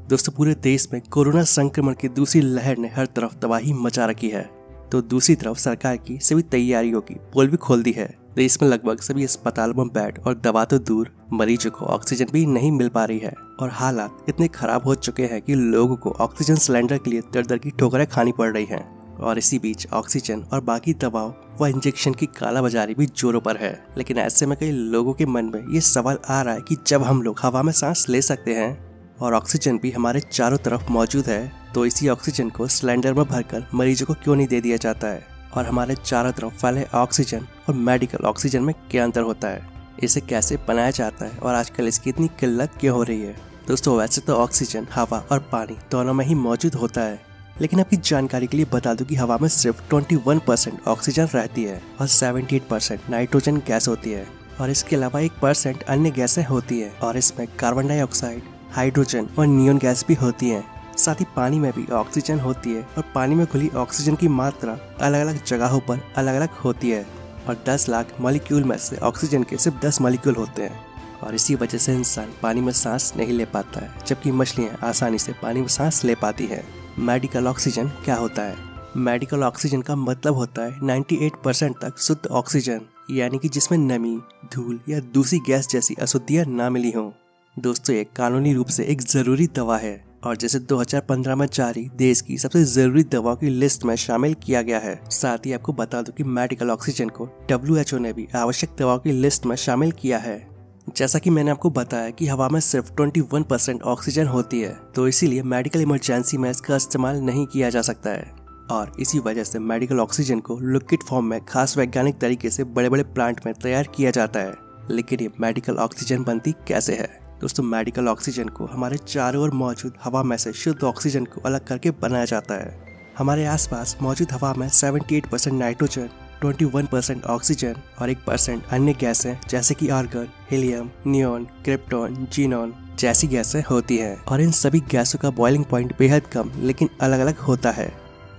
दोस्तों पूरे देश में कोरोना संक्रमण की दूसरी लहर ने हर तरफ तबाही मचा रखी है। तो दूसरी तरफ सरकार की सभी तैयारियों की पोल भी खोल दी है। देश में लगभग सभी अस्पतालों में बेड और दवा तो दूर, मरीजों को ऑक्सीजन भी नहीं मिल पा रही है और हालात इतने खराब हो चुके हैं कि लोगों को ऑक्सीजन सिलेंडर के लिए दर दर की ठोकरें खानी पड़ रही हैं। और इसी बीच ऑक्सीजन और बाकी दवाओं व इंजेक्शन की कालाबाजारी भी जोरों पर है। लेकिन ऐसे में कई लोगों के मन में ये सवाल आ रहा है कि जब हम लोग हवा में सांस ले सकते हैं और ऑक्सीजन भी हमारे चारों तरफ मौजूद है, तो इसी ऑक्सीजन को सिलेंडर में भरकर मरीजों को क्यों नहीं दे दिया जाता है। और हमारे चारों तरफ फैले ऑक्सीजन और मेडिकल ऑक्सीजन में क्या अंतर होता है, इसे कैसे बनाया जाता है और आजकल इसकी इतनी किल्लत क्यों हो रही है। दोस्तों वैसे तो ऑक्सीजन हवा और पानी दोनों में ही मौजूद होता है, लेकिन आपकी जानकारी के लिए बता दूं कि हवा में सिर्फ 21% ऑक्सीजन रहती है और 78% नाइट्रोजन गैस होती है और इसके अलावा 1% अन्य गैसें होती है और इसमें कार्बन डाइऑक्साइड, हाइड्रोजन और नियोन गैस भी होती है। साथ ही पानी में भी ऑक्सीजन होती है और पानी में घुली ऑक्सीजन की मात्रा अलग अलग जगहों पर अलग अलग होती है और 10 लाख मॉलिक्यूल में से ऑक्सीजन के सिर्फ 10 मॉलिक्यूल होते हैं और इसी वजह से इंसान पानी में सांस नहीं ले पाता है, जबकि मछलियाँ आसानी से पानी में सांस ले पाती है। मेडिकल ऑक्सीजन क्या होता है? मेडिकल ऑक्सीजन का मतलब होता है 98% तक शुद्ध ऑक्सीजन, यानी कि जिसमें नमी, धूल या दूसरी गैस जैसी अशुद्धियां ना मिली हों। दोस्तों ये कानूनी रूप से एक जरूरी दवा है और जैसे 2015 में जारी देश की सबसे जरूरी दवाओं की लिस्ट में शामिल किया गया है। साथ ही आपको बता दूं कि मेडिकल ऑक्सीजन को WHO ने भी आवश्यक दवाओं की लिस्ट में शामिल किया है। जैसा कि मैंने आपको बताया कि हवा में सिर्फ 21% ऑक्सीजन होती है, तो इसीलिए मेडिकल इमरजेंसी में इसका इस्तेमाल नहीं किया जा सकता है और इसी वजह से मेडिकल ऑक्सीजन को लिक्विड फॉर्म में खास वैज्ञानिक तरीके से बड़े बड़े प्लांट में तैयार किया जाता है। लेकिन ये मेडिकल ऑक्सीजन बनती कैसे है? दोस्तों मेडिकल ऑक्सीजन को हमारे चारों ओर मौजूद हवा में से शुद्ध ऑक्सीजन को अलग करके बनाया जाता है। हमारे आसपास मौजूद हवा में 78% नाइट्रोजन, 21% ऑक्सीजन और 1% अन्य गैसें जैसे कि argon, helium, neon, krypton, xenon जैसी गैसें होती हैं और इन सभी गैसों का बॉइलिंग पॉइंट बेहद कम लेकिन अलग अलग होता है।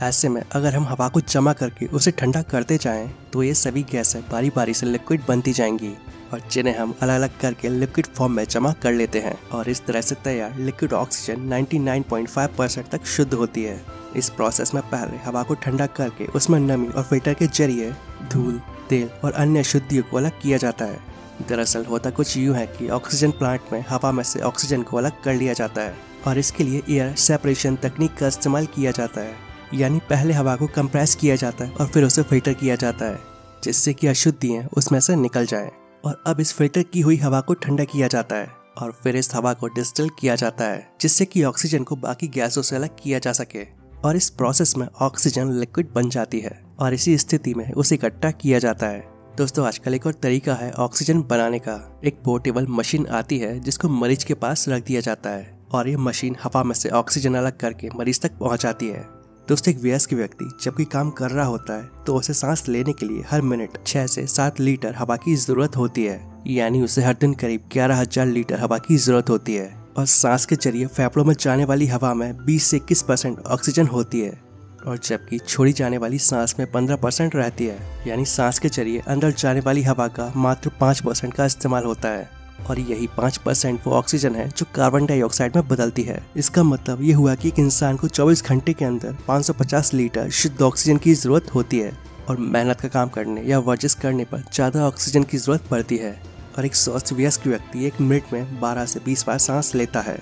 ऐसे में अगर हम हवा को जमा करके उसे ठंडा करते जाएं, तो ये सभी गैसें बारी बारी से लिक्विड बनती जाएंगी और जिन्हें हम अलग अलग करके लिक्विड फॉर्म में जमा कर लेते हैं और इस तरह से तैयार लिक्विड ऑक्सीजन 99.5% तक शुद्ध होती है। इस प्रोसेस में पहले हवा को ठंडा करके उसमें नमी और फिल्टर के जरिए धूल, तेल और अन्य अशुद्धियों को अलग किया जाता है। दरअसल होता कुछ यूँ है कि ऑक्सीजन प्लांट में हवा में से ऑक्सीजन को अलग कर लिया जाता है और इसके लिए एयर सेपरेशन तकनीक का इस्तेमाल किया जाता है, यानी पहले हवा को कंप्रेस किया जाता है और फिर उसे फिल्टर किया जाता है जिससे कि अशुद्धियाँ उसमें से निकल जाएं। और अब इस फिल्टर की हुई हवा को ठंडा किया जाता है और फिर इस हवा को डिस्टिल किया जाता है जिससे कि ऑक्सीजन को बाकी गैसों से अलग किया जा सके और इस प्रोसेस में ऑक्सीजन लिक्विड बन जाती है और इसी स्थिति में उसे इकट्ठा किया जाता है। दोस्तों आजकल एक और तरीका है ऑक्सीजन बनाने का। एक पोर्टेबल मशीन आती है जिसको मरीज के पास रख दिया जाता है और ये मशीन हवा में से ऑक्सीजन अलग करके मरीज तक पहुंचाती है। दोस्तों एक वयस्क व्यक्ति जब कोई काम कर रहा होता है तो उसे सांस लेने के लिए हर मिनट 6 से 7 लीटर हवा की जरूरत होती है, यानी उसे हर दिन करीब 11,000 लीटर हवा की जरूरत होती है और सांस के जरिए फेफड़ों में जाने वाली हवा में 20 से 21% ऑक्सीजन होती है और जबकि छोड़ी जाने वाली सांस में 15% रहती है, यानी सांस के जरिए अंदर जाने वाली हवा का मात्र 5% का इस्तेमाल होता है और यही 5% वो ऑक्सीजन है जो कार्बन डाइऑक्साइड में बदलती है। इसका मतलब ये हुआ कि एक इंसान को 24 घंटे के अंदर 550 लीटर शुद्ध ऑक्सीजन की जरूरत होती है और मेहनत का काम करने या वर्जिश करने पर ज़्यादा ऑक्सीजन की जरूरत पड़ती है और एक स्वस्थ वयस्क व्यक्ति एक मिनट में 12 से 20 बार सांस लेता है,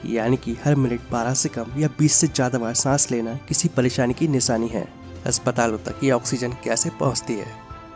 यानी कि हर मिनट 12 से कम या 20 से ज़्यादा बार सांस लेना किसी परेशानी की निशानी है। अस्पतालों तक ये ऑक्सीजन कैसे पहुँचती है?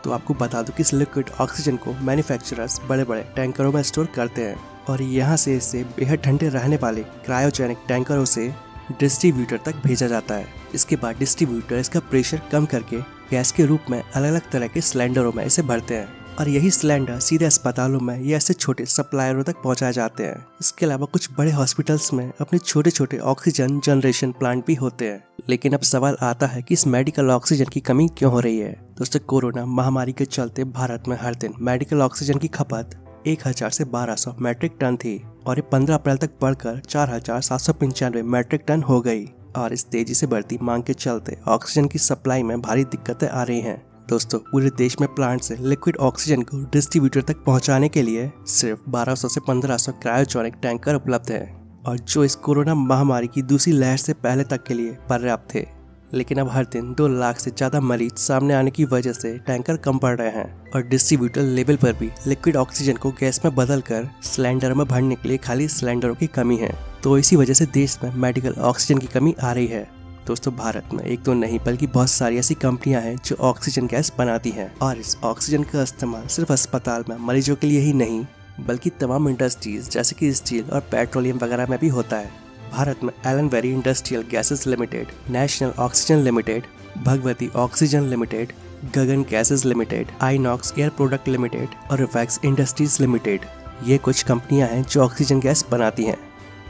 तो आपको बता दूं कि इस लिक्विड ऑक्सीजन को मैन्युफैक्चरर्स बड़े बड़े टैंकरों में स्टोर करते हैं और यहाँ से इसे बेहद ठंडे रहने वाले क्रायोजेनिक टैंकरों से डिस्ट्रीब्यूटर तक भेजा जाता है। इसके बाद डिस्ट्रीब्यूटर इसका प्रेशर कम करके गैस के रूप में अलग अलग तरह के सिलेंडरों में इसे भरते हैं और यही सिलेंडर सीधे अस्पतालों में या ऐसे छोटे सप्लायरों तक पहुंचाए जाते हैं। इसके अलावा कुछ बड़े हॉस्पिटल्स में अपने छोटे छोटे ऑक्सीजन जनरेशन प्लांट भी होते हैं। लेकिन अब सवाल आता है कि इस मेडिकल ऑक्सीजन की कमी क्यों हो रही है। दोस्तों कोरोना महामारी के चलते भारत में हर दिन मेडिकल ऑक्सीजन की खपत 1000 से 1200 मैट्रिक टन थी और ये 15 अप्रैल तक बढ़कर 4795 मैट्रिक टन हो गई और इस तेजी से बढ़ती मांग के चलते ऑक्सीजन की सप्लाई में भारी दिक्कतें आ रही हैं। दोस्तों पूरे देश में प्लांट से लिक्विड ऑक्सीजन को डिस्ट्रीब्यूटर तक पहुंचाने के लिए सिर्फ 1200 से 1500 क्रायोजेनिक टैंकर उपलब्ध है और जो इस कोरोना महामारी की दूसरी लहर से पहले तक के लिए पर्याप्त थे। लेकिन अब हर दिन 2 लाख से ज्यादा मरीज सामने आने की वजह से टैंकर कम पड़ रहे हैं और डिस्ट्रीब्यूटर लेवल पर भी लिक्विड ऑक्सीजन को गैस में बदलकर सिलेंडर में भरने के लिए खाली सिलेंडरों की कमी है। तो इसी वजह से देश में मेडिकल ऑक्सीजन की कमी आ रही है। दोस्तों, भारत में एक तो नहीं बल्कि बहुत सारी ऐसी कंपनियां हैं जो ऑक्सीजन गैस बनाती हैं और इस ऑक्सीजन का इस्तेमाल सिर्फ अस्पताल में मरीजों के लिए ही नहीं बल्कि तमाम इंडस्ट्रीज जैसे कि स्टील और पेट्रोलियम वगैरह में भी होता है। भारत में Ellenbarrie Industrial Gases Limited, National Oxygen Limited, Bhagwati Oxygen Limited, Gagan Gases Limited, Inox Air Product Limited और रिफैक्स इंडस्ट्रीज लिमिटेड, ये कुछ कंपनियां हैं जो ऑक्सीजन गैस बनाती हैं।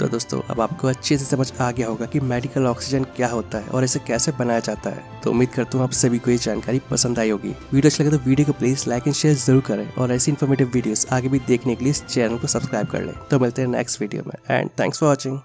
तो दोस्तों, अब आपको अच्छे से समझ आ गया होगा कि मेडिकल ऑक्सीजन क्या होता है और इसे कैसे बनाया जाता है। तो उम्मीद करता हूँ आप सभी को ये जानकारी पसंद आई होगी। वीडियो अच्छा लगे तो वीडियो को प्लीज लाइक एंड शेयर जरूर करें और ऐसी इन्फॉर्मेटिव वीडियोस आगे भी देखने के लिए इस चैनल को सब्सक्राइब कर लें। तो मिलते हैं नेक्स्ट वीडियो में एंड थैंक्स फॉर वॉचिंग।